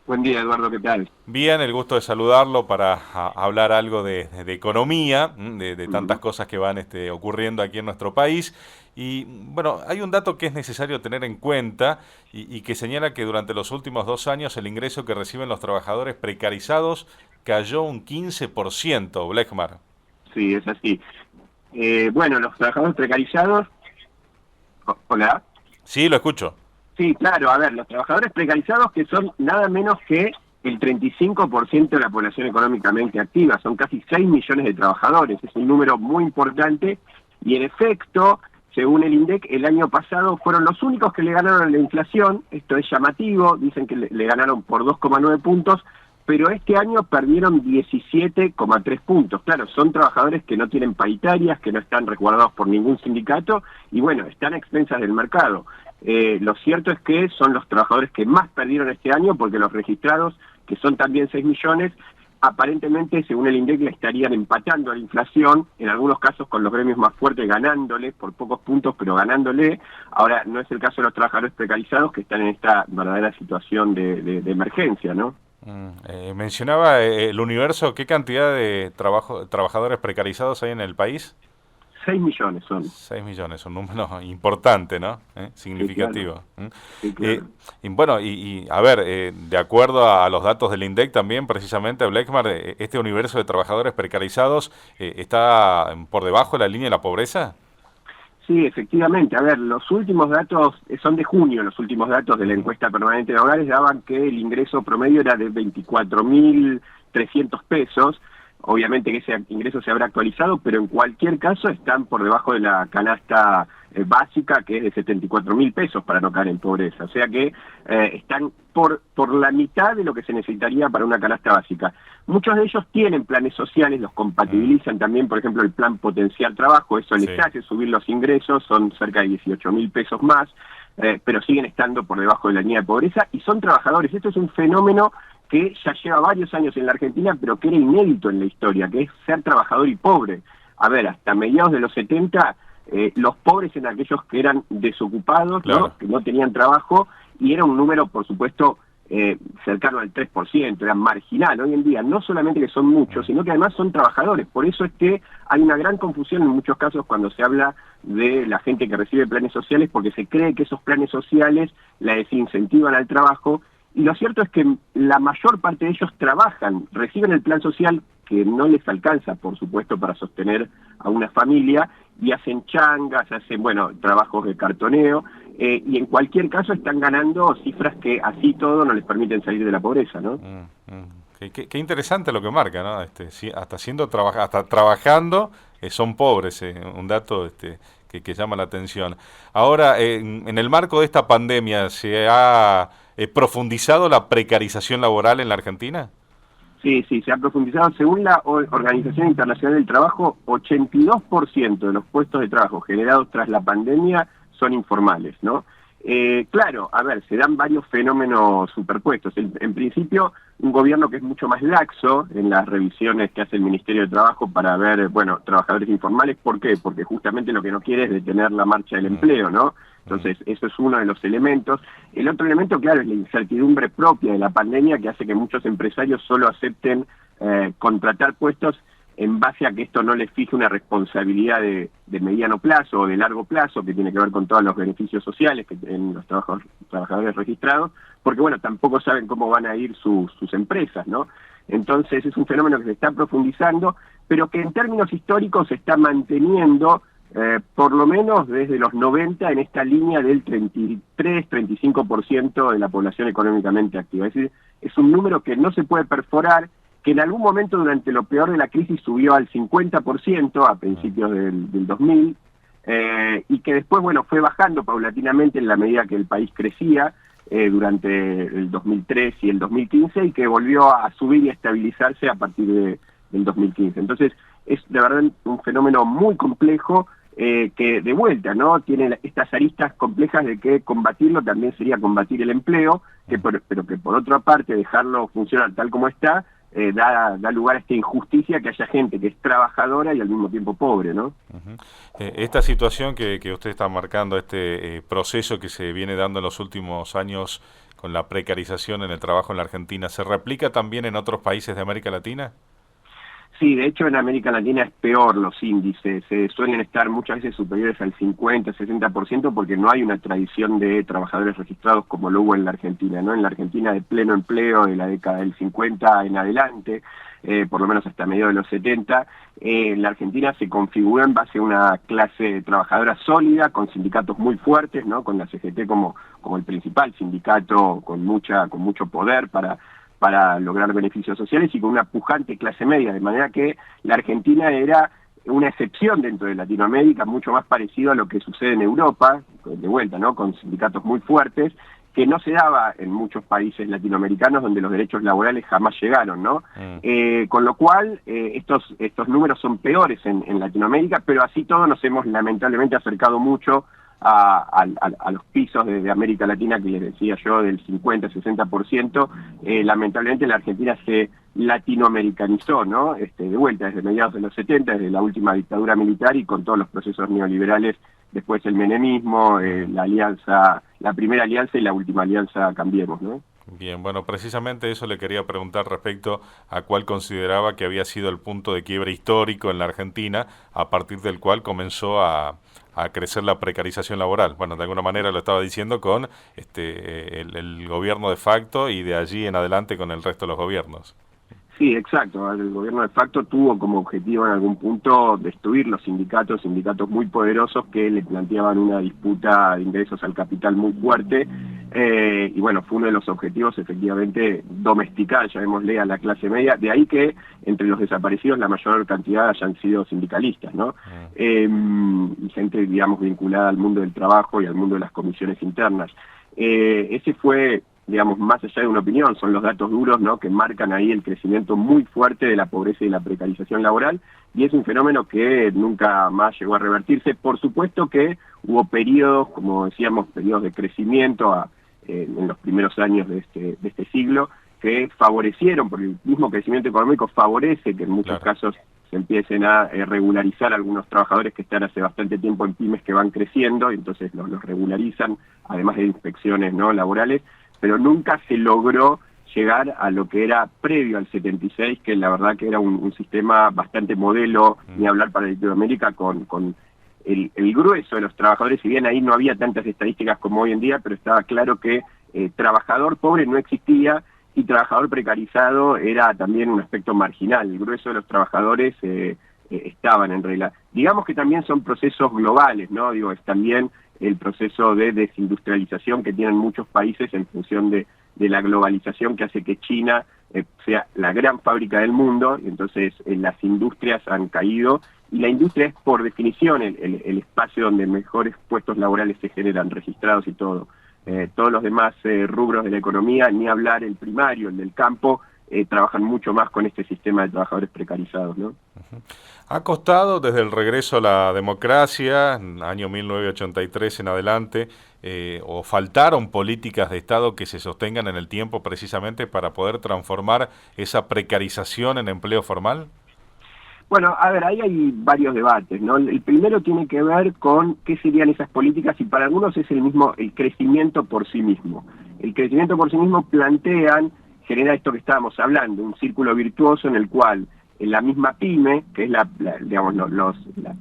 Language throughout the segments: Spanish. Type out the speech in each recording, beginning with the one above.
Buen día, Eduardo, ¿qué tal? Bien, el gusto de saludarlo para hablar algo de economía, de tantas Ujú. cosas que van ocurriendo aquí en nuestro país. Y bueno, hay un dato que es necesario tener en cuenta y que señala que durante los últimos 2 años el ingreso que reciben los trabajadores precarizados cayó un 15%, Blackmar. Sí, es así. Bueno, los trabajadores precarizados, hola. Sí, lo escucho. Sí, claro, a ver, los trabajadores precarizados que son nada menos que el 35% de la población económicamente activa, son casi 6 millones de trabajadores, es un número muy importante y en efecto, según el INDEC, el año pasado fueron los únicos que le ganaron a la inflación, esto es llamativo, dicen que le ganaron por 2,9 puntos, pero este año perdieron 17,3 puntos. Claro, son trabajadores que no tienen paritarias, que no están resguardados por ningún sindicato y bueno, están a expensas del mercado. Lo cierto es que son los trabajadores que más perdieron este año porque los registrados, que son también 6 millones, aparentemente, según el INDEC, le estarían empatando a la inflación, en algunos casos con los gremios más fuertes ganándole, por pocos puntos, pero ganándole. Ahora, no es el caso de los trabajadores precarizados que están en esta verdadera situación de emergencia, ¿no? Mencionaba el universo, ¿qué cantidad de trabajadores precarizados hay en el país? 6 millones son. 6 millones, un número importante, ¿no? Sí, claro, Significativo. sí, Eh, claro. y bueno, a ver, de acuerdo a los datos del INDEC también, precisamente, Blackmar, este universo de trabajadores precarizados está por debajo de la línea de la pobreza. Sí, efectivamente. A ver, los últimos datos, son de junio, los últimos datos de la Ujú. encuesta permanente de hogares daban que el ingreso promedio era de 24.300 pesos. Obviamente que ese ingreso se habrá actualizado, pero en cualquier caso están por debajo de la canasta básica, que es de 74.000 pesos para no caer en pobreza. O sea que están por la mitad de lo que se necesitaría para una canasta básica. Muchos de ellos tienen planes sociales, los Mm, compatibilizan también, por ejemplo, el plan potencial trabajo, eso les sí. hace subir los ingresos, son cerca de 18.000 pesos más, pero siguen estando por debajo de la línea de pobreza y son trabajadores. Esto es un fenómeno que ya lleva varios años en la Argentina, pero que era inédito en la historia, que es ser trabajador y pobre. A ver, hasta mediados de los 70, los pobres eran aquellos que eran desocupados, ¿no? Claro. Que no tenían trabajo, y era un número, por supuesto, cercano al 3%, era marginal. Hoy en día no solamente que son muchos, Mm, sino que además son trabajadores. Por eso es que hay una gran confusión en muchos casos cuando se habla de la gente que recibe planes sociales, porque se cree que esos planes sociales la desincentivan al trabajo, y lo cierto es que la mayor parte de ellos trabajan, reciben el plan social que no les alcanza, por supuesto, para sostener a una familia, y hacen changas, hacen, bueno, trabajos de cartoneo, y en cualquier caso están ganando cifras que así todo no les permiten salir de la pobreza, ¿no? Qué interesante lo que marca, ¿no? Hasta hasta trabajando son pobres, un dato que llama la atención. Ahora, en el marco de esta pandemia, ¿se ha profundizado la precarización laboral en la Argentina? Sí, sí, se ha profundizado. Según la Organización Internacional del Trabajo, 82% de los puestos de trabajo generados tras la pandemia son informales, ¿no? Claro, a ver, se dan varios fenómenos superpuestos. En principio, un gobierno que es mucho más laxo en las revisiones que hace el Ministerio de Trabajo para ver, bueno, trabajadores informales. ¿Por qué? Porque justamente lo que no quiere es detener la marcha del Mm, empleo, ¿no? mm, Entonces, eso es uno de los elementos. El otro elemento, claro, es la incertidumbre propia de la pandemia que hace que muchos empresarios solo acepten contratar puestos en base a que esto no les fije una responsabilidad de mediano plazo o de largo plazo, que tiene que ver con todos los beneficios sociales que tienen los trabajadores registrados, porque bueno, tampoco saben cómo van a ir sus empresas, ¿no? Entonces es un fenómeno que se está profundizando, pero que en términos históricos se está manteniendo por lo menos desde los 90 en esta línea del 33-35% de la población económicamente activa. Es decir, es un número que no se puede perforar, que en algún momento durante lo peor de la crisis subió al 50% a mm. principios del 2000, y que después, bueno, fue bajando paulatinamente en la medida que el país crecía durante el 2003 y el 2015, y que volvió a subir y a estabilizarse a partir del 2015. Entonces, es de verdad un fenómeno muy complejo, que de vuelta, ¿no? Tiene estas aristas complejas de que combatirlo también sería combatir el empleo, pero que por otra parte dejarlo funcionar tal como está, da lugar a esta injusticia que haya gente que es trabajadora y al mismo tiempo pobre, ¿no? Ujú. Esta situación que usted está marcando, este proceso que se viene dando en los últimos años con la precarización en el trabajo en la Argentina, ¿se replica también en otros países de América Latina? Sí, de hecho en América Latina es peor los índices, suelen estar muchas veces superiores al 50-60% porque no hay una tradición de trabajadores registrados como lo hubo en la Argentina, ¿no? En la Argentina de pleno empleo de la década del 50 en adelante, por lo menos hasta mediados de los 70, la Argentina se configuró en base a una clase trabajadora sólida, con sindicatos muy fuertes, ¿no? Con la CGT como el principal sindicato con mucho poder para lograr beneficios sociales y con una pujante clase media, de manera que la Argentina era una excepción dentro de Latinoamérica, mucho más parecido a lo que sucede en Europa, de vuelta, ¿no? Con sindicatos muy fuertes, que no se daba en muchos países latinoamericanos donde los derechos laborales jamás llegaron, ¿no? Con lo cual, estos números son peores en Latinoamérica, pero así todo nos hemos lamentablemente acercado mucho a los pisos de América Latina que les decía yo del 50-60%. Lamentablemente la Argentina se latinoamericanizó, ¿no? De vuelta desde mediados de los 70, desde la última dictadura militar y con todos los procesos neoliberales, después el menemismo, la primera alianza y la última alianza Cambiemos, ¿no? Bien, bueno, precisamente eso le quería preguntar respecto a cuál consideraba que había sido el punto de quiebre histórico en la Argentina, a partir del cual comenzó a crecer la precarización laboral. Bueno, de alguna manera lo estaba diciendo con el gobierno de facto y de allí en adelante con el resto de los gobiernos. Sí, exacto. El gobierno de facto tuvo como objetivo en algún punto destruir los sindicatos muy poderosos que le planteaban una disputa de ingresos al capital muy fuerte. Y bueno, fue uno de los objetivos efectivamente domesticar, llamémosle, a la clase media. De ahí que entre los desaparecidos la mayor cantidad hayan sido sindicalistas, ¿no? Y gente, digamos, vinculada al mundo del trabajo y al mundo de las comisiones internas. Ese fue, digamos, más allá de una opinión, son los datos duros, ¿no? Que marcan ahí el crecimiento muy fuerte de la pobreza y la precarización laboral, y es un fenómeno que nunca más llegó a revertirse. Por supuesto que hubo periodos, como decíamos, periodos de crecimiento en los primeros años de este siglo, que favorecieron, porque el mismo crecimiento económico favorece que en muchos casos se empiecen a regularizar algunos trabajadores que están hace bastante tiempo en pymes que van creciendo, y entonces los regularizan, además de inspecciones, ¿no?, laborales, pero nunca se logró llegar a lo que era previo al 76, que la verdad que era un sistema bastante modelo, ni hablar para Latinoamérica, con el grueso de los trabajadores. Si bien ahí no había tantas estadísticas como hoy en día, pero estaba claro que trabajador pobre no existía y trabajador precarizado era también un aspecto marginal. El grueso de los trabajadores estaban en regla. Digamos que también son procesos globales, ¿no? Digo, es también el proceso de desindustrialización que tienen muchos países en función de la globalización, que hace que China sea la gran fábrica del mundo, y entonces las industrias han caído, y la industria es por definición el espacio donde mejores puestos laborales se generan, registrados y todo. Todos los demás rubros de la economía, ni hablar el primario, el del campo, trabajan mucho más con este sistema de trabajadores precarizados, ¿no? Ha costado desde el regreso a la democracia, año 1983 en adelante, o faltaron políticas de Estado que se sostengan en el tiempo precisamente para poder transformar esa precarización en empleo formal. Bueno, a ver, ahí hay varios debates, ¿no? El primero tiene que ver con qué serían esas políticas, y para algunos es el crecimiento por sí mismo. El crecimiento por sí mismo genera esto que estábamos hablando, un círculo virtuoso en el cual en la misma pyme, que es la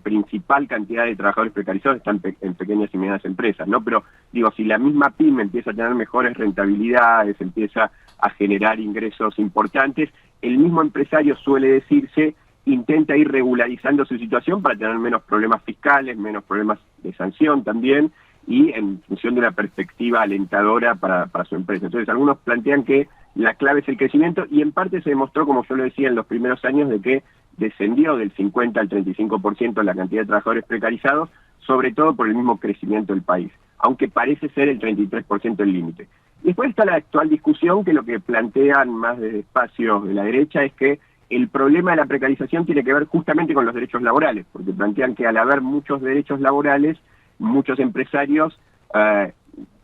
principal cantidad de trabajadores precarizados, están en pequeñas y medianas empresas, ¿no? Pero digo, si la misma pyme empieza a tener mejores rentabilidades, empieza a generar ingresos importantes, el mismo empresario, suele decirse, intenta ir regularizando su situación para tener menos problemas fiscales, menos problemas de sanción también, y en función de una perspectiva alentadora para su empresa. Entonces algunos plantean que la clave es el crecimiento, y en parte se demostró, como yo lo decía, en los primeros años, de que descendió del 50 al 35% la cantidad de trabajadores precarizados, sobre todo por el mismo crecimiento del país, aunque parece ser el 33% el límite. Y después está la actual discusión, que lo que plantean más de espacios de la derecha es que el problema de la precarización tiene que ver justamente con los derechos laborales, porque plantean que al haber muchos derechos laborales, muchos empresarios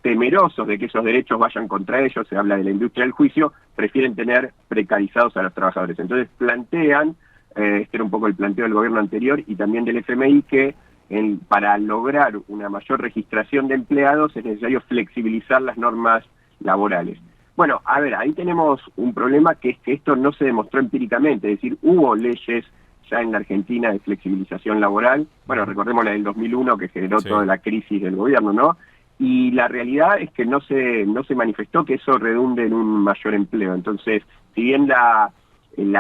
temerosos de que esos derechos vayan contra ellos, se habla de la industria del juicio, prefieren tener precarizados a los trabajadores. Entonces plantean, este era un poco el planteo del gobierno anterior y también del FMI, que para lograr una mayor registración de empleados es necesario flexibilizar las normas laborales. Bueno, a ver, ahí tenemos un problema que es que esto no se demostró empíricamente, es decir, hubo leyes ya en la Argentina de flexibilización laboral, bueno, recordemos la del 2001 que generó toda la crisis del gobierno, ¿no? Y la realidad es que no se manifestó que eso redunde en un mayor empleo. Entonces, si bien la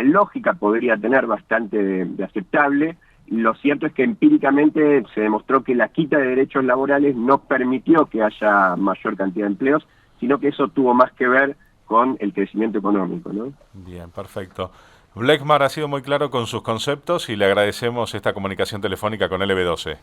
lógica podría tener bastante de aceptable, lo cierto es que empíricamente se demostró que la quita de derechos laborales no permitió que haya mayor cantidad de empleos, sino que eso tuvo más que ver con el crecimiento económico, ¿no? Bien, perfecto. Blechmar ha sido muy claro con sus conceptos y le agradecemos esta comunicación telefónica con LB12.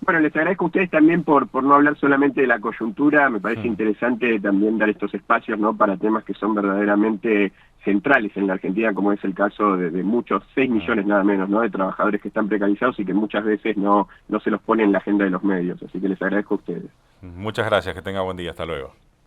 Bueno, les agradezco a ustedes también por no hablar solamente de la coyuntura. Me parece interesante también dar estos espacios, ¿no?, para temas que son verdaderamente centrales en la Argentina, como es el caso de muchos, 6 millones nada menos, ¿no?, de trabajadores que están precarizados y que muchas veces no se los pone en la agenda de los medios. Así que les agradezco a ustedes. Muchas gracias, que tenga buen día. Hasta luego.